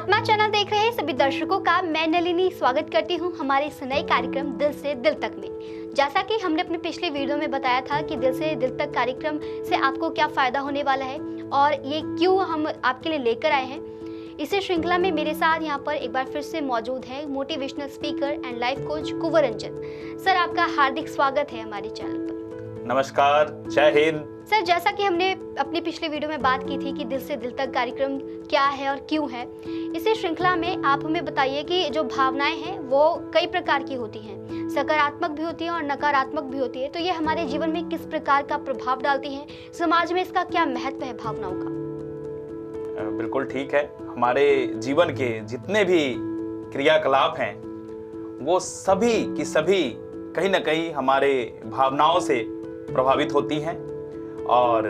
आत्मा चैनल देख रहे सभी दर्शकों का मैं नलिनी स्वागत करती हूं हमारे इस नए कार्यक्रम दिल से दिल तक में। जैसा कि हमने अपने पिछले वीडियो में बताया था कि दिल से दिल तक कार्यक्रम से आपको क्या फ़ायदा होने वाला है और ये क्यों हम आपके लिए लेकर आए हैं। इसी श्रृंखला में मेरे साथ यहाँ पर एक बार फिर से मौजूद है motivational speaker and life coach Kunwar Ranjan sir. आपका हार्दिक स्वागत है हमारे चैनल पर। नमस्कार, जय हिंद। सर, जैसा कि हमने अपनी पिछले वीडियो में बात की थी कि दिल से दिल तक कार्यक्रम क्या है और क्यों है, इसी श्रृंखला में आप हमें बताइए कि जो भावनाएं हैं वो कई प्रकार की होती हैं, सकारात्मक भी होती हैं और नकारात्मक भी होती है। तो ये हमारे जीवन में किस प्रकार का प्रभाव डालती हैं, समाज में इसका क्या महत्व है भावनाओं का? बिल्कुल ठीक है। हमारे जीवन के जितने भी क्रियाकलाप हैं वो सभी की सभी कहीं ना कहीं हमारे भावनाओं से प्रभावित होती हैं। और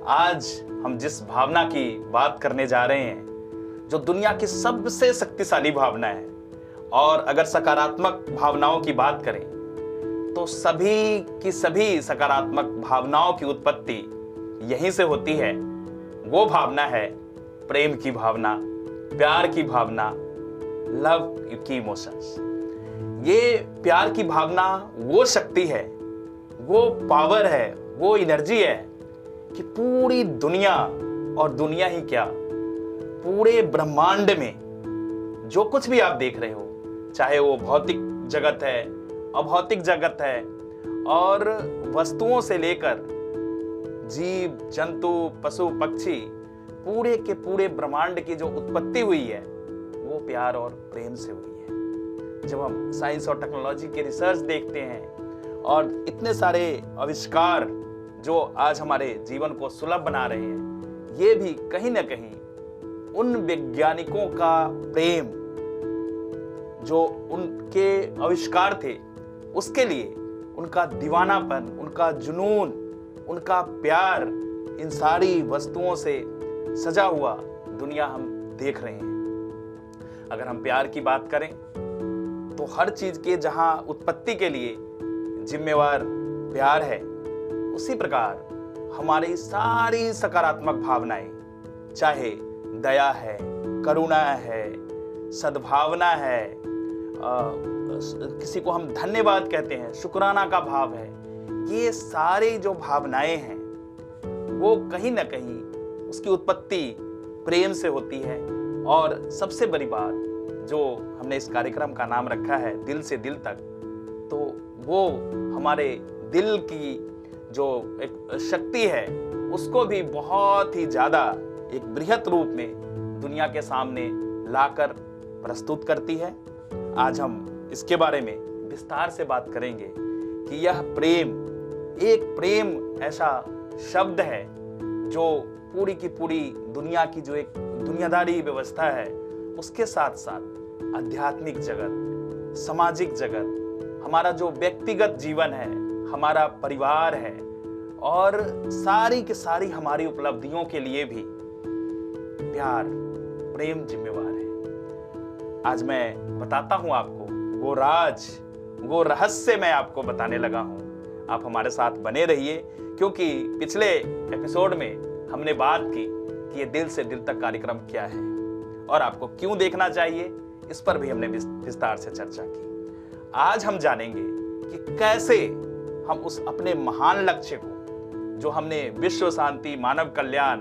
आज हम जिस भावना की बात करने जा रहे हैं जो दुनिया की सबसे शक्तिशाली भावना है, और अगर सकारात्मक भावनाओं की बात करें तो सभी की सभी सकारात्मक भावनाओं की उत्पत्ति यहीं से होती है। वो भावना है प्रेम की भावना, प्यार की भावना, लव की इमोशंस। ये प्यार की भावना वो शक्ति है, वो पावर है, वो एनर्जी है कि पूरी दुनिया, और दुनिया ही क्या, पूरे ब्रह्मांड में जो कुछ भी आप देख रहे हो, चाहे वो भौतिक जगत है, अभौतिक जगत है, और वस्तुओं से लेकर जीव जंतु पशु पक्षी, पूरे के पूरे ब्रह्मांड की जो उत्पत्ति हुई है वो प्यार और प्रेम से हुई है। जब हम साइंस और टेक्नोलॉजी के रिसर्च देखते हैं और इतने सारे आविष्कार जो आज हमारे जीवन को सुलभ बना रहे हैं, ये भी कहीं ना कहीं उन वैज्ञानिकों का प्रेम जो उनके आविष्कार थे उसके लिए, उनका दीवानापन, उनका जुनून, उनका प्यार, इन सारी वस्तुओं से सजा हुआ दुनिया हम देख रहे हैं। अगर हम प्यार की बात करें तो हर चीज के जहां उत्पत्ति के लिए जिम्मेवार प्यार है, उसी प्रकार हमारी सारी सकारात्मक भावनाएं, चाहे दया है, करुणा है, सद्भावना है, किसी को हम धन्यवाद कहते हैं, शुक्राना का भाव है, ये सारी जो भावनाएं हैं वो कहीं ना कहीं उसकी उत्पत्ति प्रेम से होती है। और सबसे बड़ी बात, जो हमने इस कार्यक्रम का नाम रखा है दिल से दिल तक, तो वो हमारे दिल की जो एक शक्ति है उसको भी बहुत ही ज्यादा एक बृहत रूप में दुनिया के सामने लाकर प्रस्तुत करती है। आज हम इसके बारे में विस्तार से बात करेंगे कि यह प्रेम, एक प्रेम ऐसा शब्द है जो पूरी की पूरी दुनिया की जो एक दुनियादारी व्यवस्था है उसके साथ साथ आध्यात्मिक जगत, सामाजिक जगत, हमारा जो व्यक्तिगत जीवन है, हमारा परिवार है, और सारी की सारी हमारी उपलब्धियों के लिए भी प्यार, प्रेम जिम्मेवार है। आज मैं बताता हूं आपको वो राज, वो रहस्य मैं आपको बताने लगा हूं। आप हमारे साथ बने रहिए, क्योंकि पिछले एपिसोड में हमने बात की कि ये दिल से दिल तक कार्यक्रम क्या है और आपको क्यों देखना चाहिए, इस पर भी हमने विस्तार से चर्चा की। आज हम जानेंगे कि कैसे हम उस अपने महान लक्ष्य को, जो हमने विश्व शांति, मानव कल्याण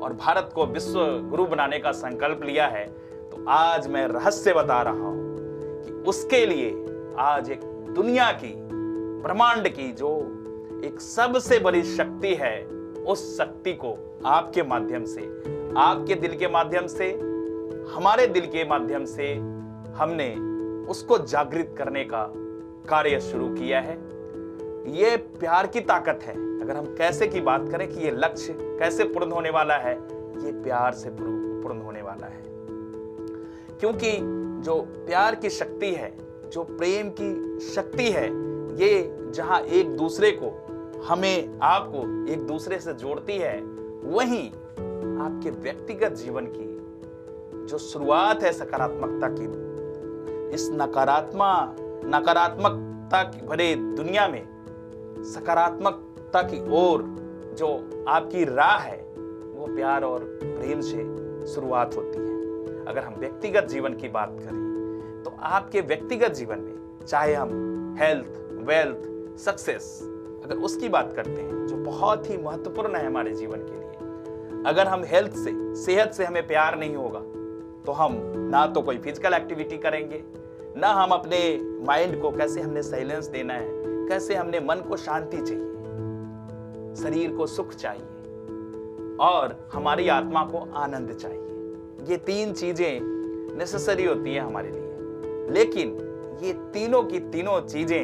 और भारत को विश्व गुरु बनाने का संकल्प लिया है, तो आज मैं रहस्य बता रहा हूं कि उसके लिए आज एक दुनिया की, ब्रह्मांड की जो एक सबसे बड़ी शक्ति है, उस शक्ति को आपके माध्यम से, आपके दिल के माध्यम से, हमारे दिल के माध्यम से हमने उसको जागृत करने का कार्य शुरू किया है। ये प्यार की ताकत है। अगर हम कैसे की बात करें कि ये लक्ष्य कैसे पूर्ण होने वाला है, ये प्यार से पूर्ण होने वाला है। क्योंकि जो प्यार की शक्ति है, जो प्रेम की शक्ति है, ये जहां एक दूसरे को, हमें, आपको एक दूसरे से जोड़ती है, वहीं आपके व्यक्तिगत जीवन की जो शुरुआत है सकारात्मकता की, इस नकारात्मकता की भरे दुनिया में सकारात्मकता की ओर जो आपकी राह है, वो प्यार और प्रेम से शुरुआत होती है। अगर हम व्यक्तिगत जीवन की बात करें तो आपके व्यक्तिगत जीवन में चाहे हम हेल्थ, वेल्थ, सक्सेस अगर उसकी बात करते हैं जो बहुत ही महत्वपूर्ण है हमारे जीवन के लिए, अगर हम हेल्थ से, सेहत से हमें प्यार नहीं होगा तो हम ना तो कोई फिजिकल एक्टिविटी करेंगे, ना हम अपने माइंड को कैसे हमने साइलेंस देना है, कैसे हमने मन को शांति चाहिए, शरीर को सुख चाहिए और हमारी आत्मा को आनंद चाहिए। ये तीन चीजें नेसेसरी होती है हमारे लिए, लेकिन ये तीनों की तीनों चीजें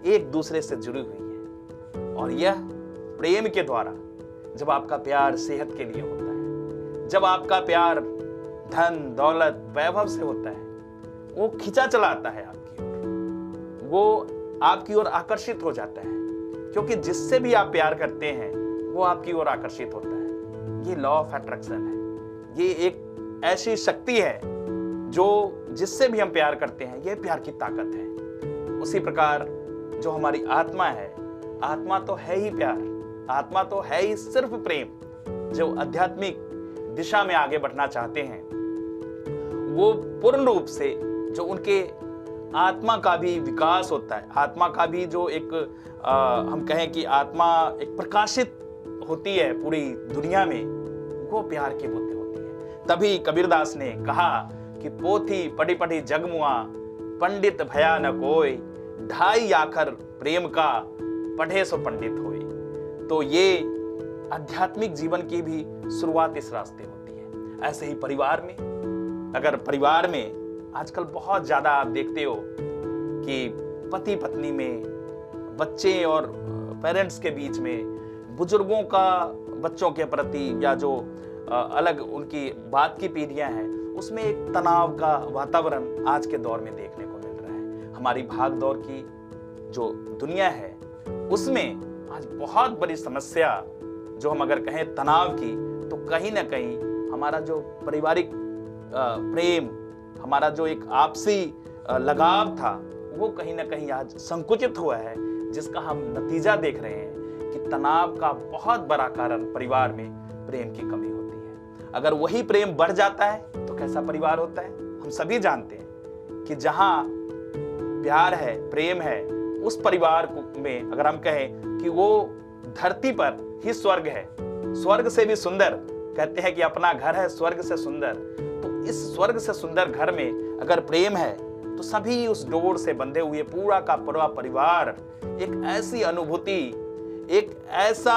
एक दूसरे से जुड़ी हुई हैं और यह प्रेम के द्वारा, जब आपका प्यार सेहत के लिए होता है, जब आपका प्यार धन, दौलत, वैभव से होता है, वो खिंचा चला आता है आपकी ओर, वो आपकी ओर आकर्षित हो जाता है, क्योंकि जिससे भी आप प्यार करते हैं वो आपकी ओर आकर्षित होता है। ये लॉ ऑफ अट्रैक्शन है, ये एक ऐसी शक्ति है जो जिससे भी हम प्यार करते हैं, ये प्यार की ताकत है। उसी प्रकार जो हमारी आत्मा है, आत्मा तो है ही प्यार, आत्मा तो है ही सिर्फ प्रेम। जो आध्यात्मिक दिशा में आगे बढ़ना चाहते हैं वो पूर्ण रूप से जो उनके आत्मा का भी विकास होता है, आत्मा का भी जो एक हम कहें कि आत्मा एक प्रकाशित होती है पूरी दुनिया में, वो प्यार की बुद्धि होती है। तभी कबीरदास ने कहा कि पोथी पढ़ी पढ़ी जगमुआ, पंडित भया न कोई, ढाई आखर प्रेम का, पढ़े सो पंडित होए। तो ये आध्यात्मिक जीवन की भी शुरुआत इस रास्ते होती है। ऐसे ही परिवार में, अगर परिवार में आजकल बहुत ज्यादा आप देखते हो कि पति पत्नी में, बच्चे और पेरेंट्स के बीच में, बुजुर्गों का बच्चों के प्रति या जो अलग उनकी बात की पीढ़ियां हैं, उसमें एक तनाव का वातावरण आज के दौर में देखने को मिल रहा है। हमारी भाग दौड़ की जो दुनिया है उसमें आज बहुत बड़ी समस्या जो हम अगर कहें तनाव की, तो कहीं ना कहीं हमारा जो पारिवारिक प्रेम, हमारा जो एक आपसी लगाव था, वो कहीं ना कहीं आज संकुचित हुआ है, जिसका हम नतीजा देख रहे हैं कि तनाव का बहुत बड़ा कारण परिवार में प्रेम की कमी होती है। अगर वही प्रेम बढ़ जाता है तो कैसा परिवार होता है? हम सभी जानते हैं कि जहां प्यार है, प्रेम है, उस परिवार में अगर हम कहें कि वो धरती पर ही स्वर्ग है, स्वर्ग से भी सुंदर, कहते हैं कि अपना घर है स्वर्ग से सुंदर। तो इस स्वर्ग से सुंदर घर में अगर प्रेम है तो सभी उस डोर से बंधे हुए पूरा का पूरा परिवार एक ऐसी अनुभूति, एक ऐसा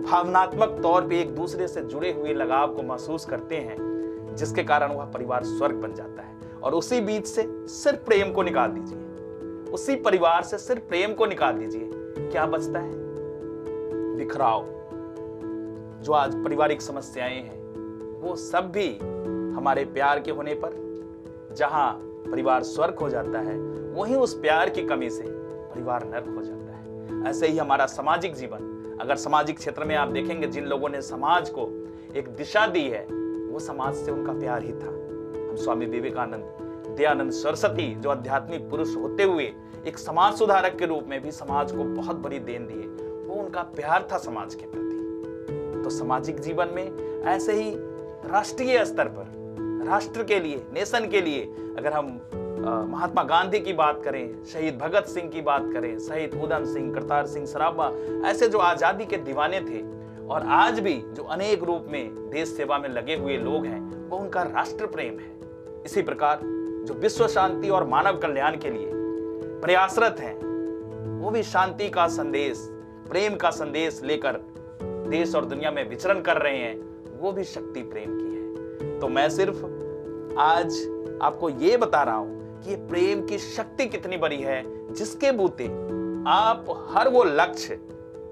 भावनात्मक तौर पे एक दूसरे से जुड़े हुए लगाव को महसूस करते हैं, जिसके कारण वह परिवार स्वर्ग बन जाता है। और उसी बीच से सिर्फ प्रेम को निकाल दीजिए, उसी परिवार से सिर्फ प्रेम को निकाल दीजिए, क्या बचता है? बिखराव। जो आज पारिवारिक समस्याएं हैं वो सब भी हमारे प्यार के होने पर, जहां परिवार स्वर्ग हो जाता है, वहीं उस प्यार की कमी से परिवार नर्क हो जाता है। ऐसे ही हमारा सामाजिक जीवन, अगर सामाजिक क्षेत्र में आप देखेंगे जिन लोगों ने समाज को एक दिशा दी है, वो समाज से उनका प्यार ही था। हम स्वामी विवेकानंद, दयानंद सरस्वती जो आध्यात्मिक पुरुष होते हुए एक समाज सुधारक के रूप में भी समाज को बहुत बड़ी देन दिए, वो उनका प्यार था समाज के प्रति। तो सामाजिक जीवन में ऐसे ही राष्ट्रीय स्तर पर, राष्ट्र के लिए, नेशन के लिए, अगर हम महात्मा गांधी की बात करें, शहीद भगत सिंह की बात करें, शहीद उधम सिंह, करतार सिंह सराभा, ऐसे जो आजादी के दीवाने थे और आज भी जो अनेक रूप में देश सेवा में लगे हुए लोग हैं, वो उनका राष्ट्र प्रेम है। इसी प्रकार जो विश्व शांति और मानव कल्याण के लिए प्रयासरत हैं, वो भी शांति का संदेश, प्रेम का संदेश लेकर देश और दुनिया में विचरण कर रहे हैं, वो भी शक्ति प्रेम की है। तो मैं सिर्फ आज आपको ये बता रहा हूं कि ये प्रेम की शक्ति कितनी बड़ी है, जिसके बूते आप हर वो लक्ष्य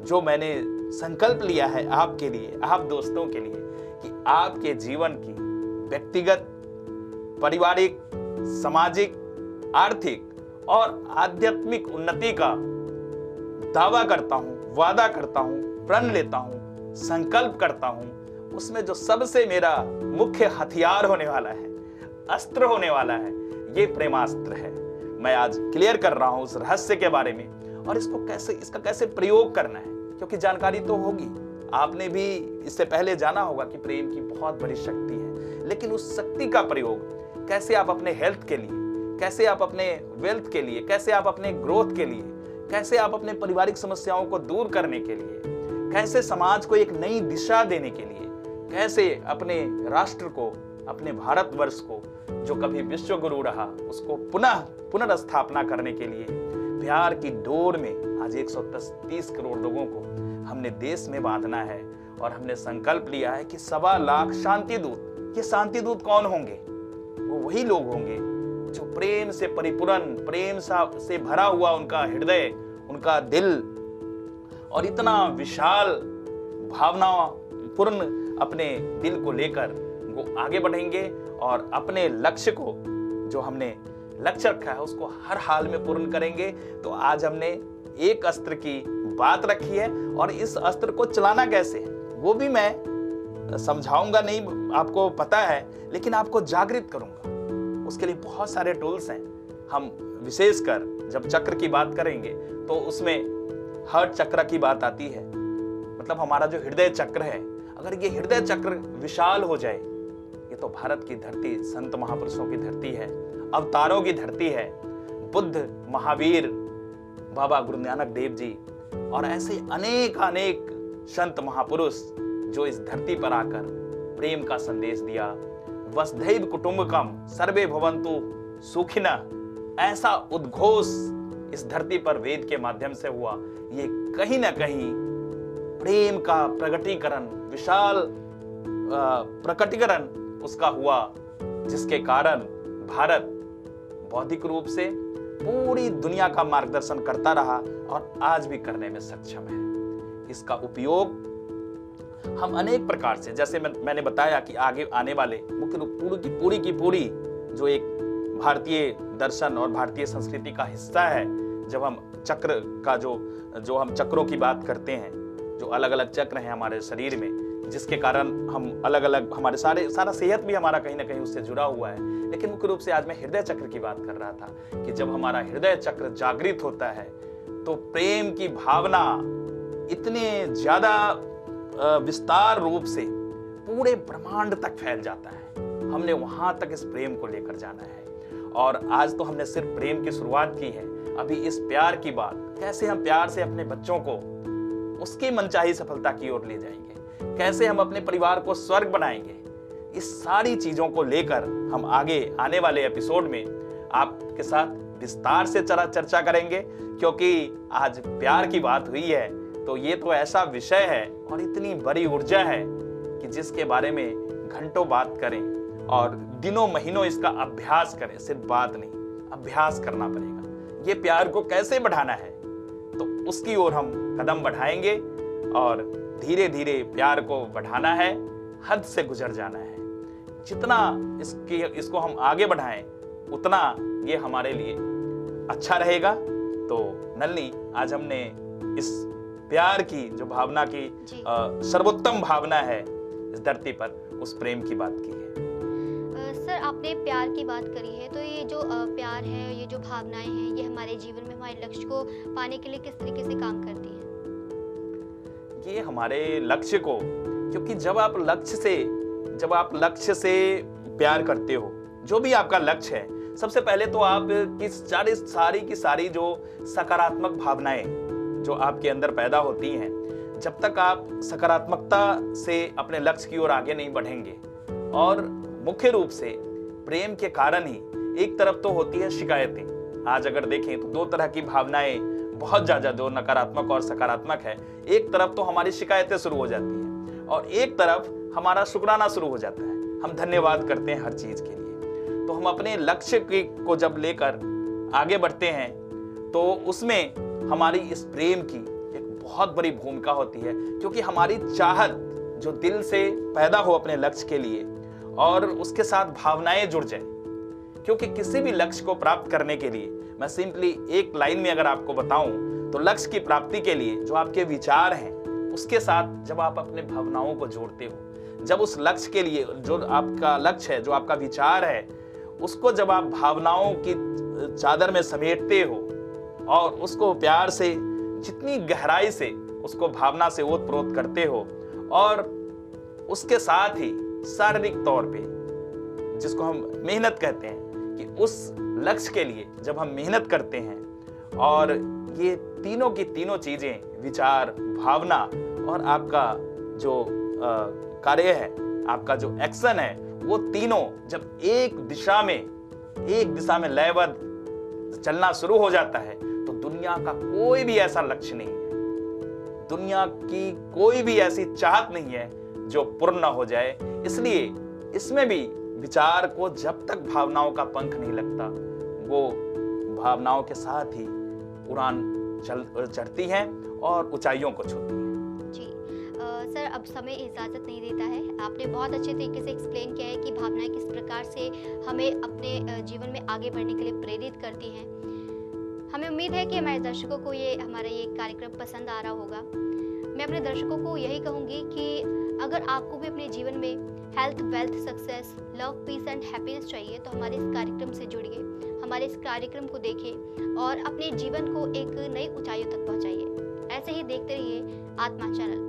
जो मैंने संकल्प लिया है आपके लिए, आप दोस्तों के लिए, कि आपके जीवन की व्यक्तिगत, पारिवारिक, सामाजिक, आर्थिक और आध्यात्मिक उन्नति का दावा करता हूं, वादा करता हूं, प्रण लेता हूं, संकल्प करता हूं, उसमें जो सबसे मेरा मुख्य हथियार होने वाला है, अस्त्र होने वाला है, ये प्रेमास्त्र है। मैं आज क्लियर कर रहा हूं उस रहस्य के बारे में और इसका कैसे प्रयोग करना है, क्योंकि जानकारी तो होगी, आपने भी इससे पहले जाना होगा कि प्रेम की बहुत बड़ी शक्ति है, लेकिन उस शक्ति का प्रयोग कैसे आप अपने हेल्थ के लिए, कैसे आप अपने वेल्थ के लिए, कैसे आप अपने ग्रोथ के लिए, कैसे आप अपने पारिवारिक समस्याओं को दूर करने के लिए, कैसे समाज को एक नई दिशा देने के लिए, कैसे अपने राष्ट्र को, अपने भारतवर्ष को जो कभी विश्व गुरु रहा उसको पुनर्स्थापना करने के लिए प्यार की डोर में आज 130 करोड़ लोगों को हमने देश में बांधना है। और हमने संकल्प लिया है कि 1.25 लाख शांति दूत। ये शांति दूत कौन होंगे? वो वही लोग होंगे जो प्रेम से परिपूर्ण, प्रेम से भरा हुआ उनका हृदय, उनका दिल और इतना विशाल भावनापूर्ण अपने दिल को लेकर वो आगे बढ़ेंगे और अपने लक्ष्य को, जो हमने लक्ष्य रखा है, उसको हर हाल में पूर्ण करेंगे। तो आज हमने एक अस्त्र की बात रखी है और इस अस्त्र को चलाना कैसे है वो भी मैं समझाऊंगा नहीं, आपको पता है, लेकिन आपको जागृत करूंगा। उसके लिए बहुत सारे टूल्स हैं। हम विशेषकर जब चक्र की बात करेंगे तो उसमें हार्ट चक्र की बात आती है, मतलब हमारा जो हृदय चक्र है, अगर ये हृदय चक्र विशाल हो जाए, ये तो भारत की धरती संत महापुरुषों की धरती है, अवतारों की धरती है, बुद्ध, महावीर, बाबा गुरु नानक देव जी और ऐसे अनेक संत महापुरुष जो इस धरती पर आकर प्रेम का संदेश दिया। वसुधैव कुटुंबकम सर्वे भवन्तु सुखिनः, ऐसा उद्घोष इस धरती पर वेद के माध्यम से हुआ। ये कहीं ना कहीं प्रेम का प्रकटीकरण, विशाल प्रकटीकरण उसका हुआ, जिसके कारण भारत बौद्धिक रूप से पूरी दुनिया का मार्गदर्शन करता रहा और आज भी करने में सक्षम है। इसका उपयोग हम अनेक प्रकार से, जैसे मैंने बताया कि आगे आने वाले मुख्य रूप पूरी की पूरी जो एक भारतीय दर्शन और भारतीय संस्कृति का हिस्सा है, जब हम चक्र का जो हम चक्रों की बात करते हैं, जो अलग अलग चक्र हैं हमारे शरीर में, जिसके कारण हम अलग अलग, हमारे सारा सेहत भी हमारा कहीं ना कहीं उससे जुड़ा हुआ है। लेकिन मुख्य रूप से आज मैं हृदय चक्र की बात कर रहा था कि जब हमारा हृदय चक्र जागृत होता है तो प्रेम की भावना इतने ज्यादा विस्तार रूप से पूरे ब्रह्मांड तक फैल जाता है। हमने वहां तक इस प्रेम को लेकर जाना है और आज तो हमने सिर्फ प्रेम की शुरुआत की है। अभी इस प्यार की बात, कैसे हम प्यार से अपने बच्चों को उसकी मनचाही सफलता की ओर ले जाएंगे, कैसे हम अपने परिवार को स्वर्ग बनाएंगे, इस सारी चीजों को लेकर हम आगे आने वाले एपिसोड में आपके साथ विस्तार से चर्चा करेंगे। क्योंकि आज प्यार की बात हुई है तो ये तो ऐसा विषय है और इतनी बड़ी ऊर्जा है कि जिसके बारे में घंटों बात करें और दिनों महीनों इसका अभ्यास करें। सिर्फ बात नहीं, अभ्यास करना पड़ेगा। ये प्यार को कैसे बढ़ाना है तो उसकी ओर हम कदम बढ़ाएंगे और धीरे धीरे प्यार को बढ़ाना है, हद से गुजर जाना है। जितना इसको हम आगे बढ़ाएं उतना ये हमारे लिए अच्छा रहेगा। तो नलिनी, आज हमने इस प्यार की जो भावना की सर्वोत्तम भावना है इस धरती पर, उस प्रेम की बात की है। सर, आपने प्यार की बात करी है, तो ये जो प्यार है, ये जो भावनाएं हैं, ये हमारे जीवन में हमारे लक्ष्य को पाने के लिए किस तरीके से काम करती हैं? ये हमारे लक्ष्य को, क्योंकि जब आप लक्ष्य से प्यार करते हो, जो भी आपका लक्ष्य है, सबसे पहले तो आप सारी की सारी जो सकारात्मक भावनाएं जो आपके अंदर पैदा होती हैं, जब तक आप सकारात्मकता से अपने लक्ष्य की ओर आगे नहीं बढ़ेंगे। और मुख्य रूप से प्रेम के कारण ही एक तरफ तो होती है शिकायतें। आज अगर देखें तो दो तरह की भावनाएं बहुत ज्यादा, जो नकारात्मक और सकारात्मक है। एक तरफ तो हमारी शिकायतें शुरू हो जाती हैं और एक तरफ हमारा शुक्राना शुरू हो जाता है। हम धन्यवाद करते हैं हर चीज के लिए। तो हम अपने लक्ष्य को जब लेकर आगे बढ़ते हैं तो उसमें हमारी इस प्रेम की एक बहुत बड़ी भूमिका होती है, क्योंकि हमारी चाहत जो दिल से पैदा हो अपने लक्ष्य के लिए और उसके साथ भावनाएं जुड़ जाए। क्योंकि किसी भी लक्ष्य को प्राप्त करने के लिए, मैं सिंपली एक लाइन में अगर आपको बताऊं तो लक्ष्य की प्राप्ति के लिए जो आपके विचार हैं उसके साथ जब आप अपने भावनाओं को जोड़ते हो, जब उस लक्ष्य के लिए जो आपका लक्ष्य है, जो आपका विचार है, उसको जब आप भावनाओं की चादर में समेटते हो और उसको प्यार से, जितनी गहराई से उसको भावना से ओत प्रोत करते हो और उसके साथ ही शारीरिक तौर पे जिसको हम मेहनत कहते हैं, कि उस लक्ष्य के लिए जब हम मेहनत करते हैं और ये तीनों की तीनों चीजें, विचार, भावना और आपका जो कार्य है, आपका जो एक्शन है, वो तीनों जब एक दिशा में लयबद्ध चलना शुरू हो जाता है तो दुनिया का कोई भी ऐसा लक्ष्य नहीं है, दुनिया की कोई भी ऐसी चाहत नहीं है जो पूर्ण न हो जाए। इसलिए इसमें भी विचार को जब तक भावनाओं का पंख नहीं लगता, वो भावनाओं के साथ ही उड़ान चढ़ती हैं और ऊंचाइयों को छूती हैं। जी सर, अब समय इजाज़त नहीं देता है। आपने बहुत अच्छे तरीके से एक्सप्लेन किया है कि भावनाएं किस प्रकार से हमें अपने जीवन में आगे बढ़ने के लिए प्रेरित करती हैं। हमें उम्मीद है कि हमारे दर्शकों को हमारा ये कार्यक्रम पसंद आ रहा होगा। मैं अपने दर्शकों को यही कहूँगी कि अगर आपको भी अपने जीवन में health, wealth, success, love, peace and happiness चाहिए तो हमारे इस कार्यक्रम से जुड़िए, हमारे इस कार्यक्रम को देखें और अपने जीवन को एक नई ऊंचाइयों तक पहुंचाइए। ऐसे ही देखते रहिए आत्मा चैनल।